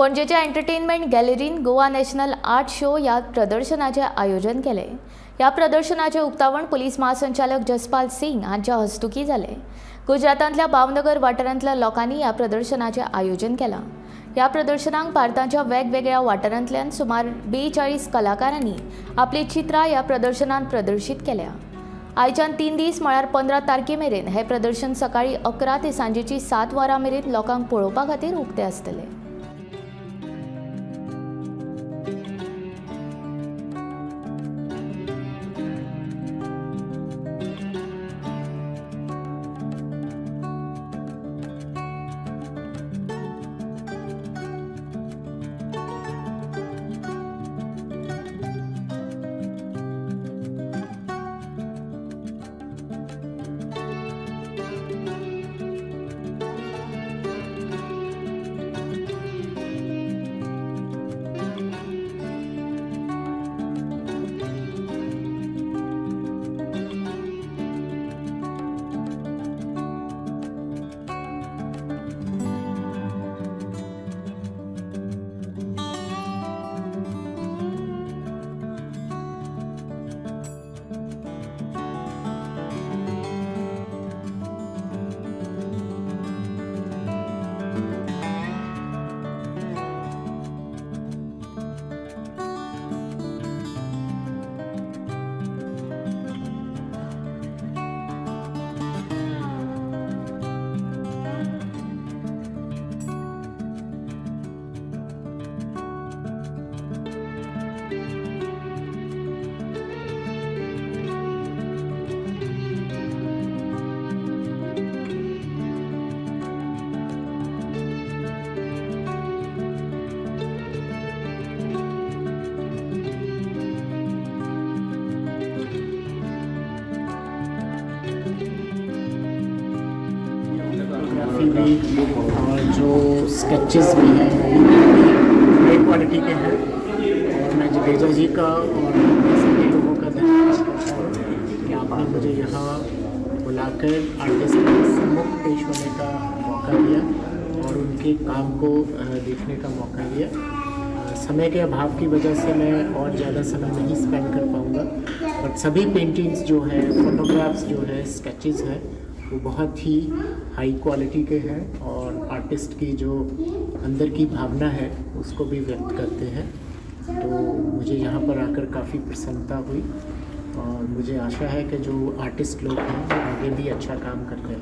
पणजेच्या एंटरटेनमेंट गॅलरीन Goa national art show ह्या प्रदर्शनाचे आयोजन केले। ह्या प्रदर्शनाचे उक्तावण पुलीस महासंचालक जसपाल सिंग हांच्या हस्तुकी जाले। गुजरातांतल्या भावनगर वाठारांतल्या लोकांनी ह्या प्रदर्शनाचे आयोजन केलां। ह्या प्रदर्शनाक भारताच्या वेगवेगळ्या वाठारांतल्यान सुमार 42 कलाकारांनी आपली चित्रां ह्या प्रदर्शनात प्रदर्शित केल्या। आयच्यान 3 दीस म्हळ्यार 15 तारखे मेरेन हे प्रदर्शन सकाळी 11 ते सांजेची 7 वरां मेरेन लोकांक पळोवपा खातीर उक्ते आसतले। भी और जो स्केचेस भी हैं हाई क्वालिटी के हैं। और मैं जडेजा जी का और सभी लोगों का धन्यवाद करता हूँ कि आपने मुझे यहाँ बुलाकर आर्टिस्ट के सम्मुख पेश होने का मौका दिया और उनके काम को देखने का मौका दिया। समय के अभाव की वजह से मैं और ज़्यादा समय नहीं स्पेंड कर पाऊँगा, बट सभी पेंटिंग्स जो है, फोटोग्राफ्स जो है, स्केचेस हैं, वो बहुत ही हाई क्वालिटी के हैं और आर्टिस्ट की जो अंदर की भावना है उसको भी व्यक्त करते हैं। तो मुझे यहाँ पर आकर काफ़ी प्रसन्नता हुई और मुझे आशा है कि जो आर्टिस्ट लोग हैं वो आगे भी अच्छा काम करते हैं।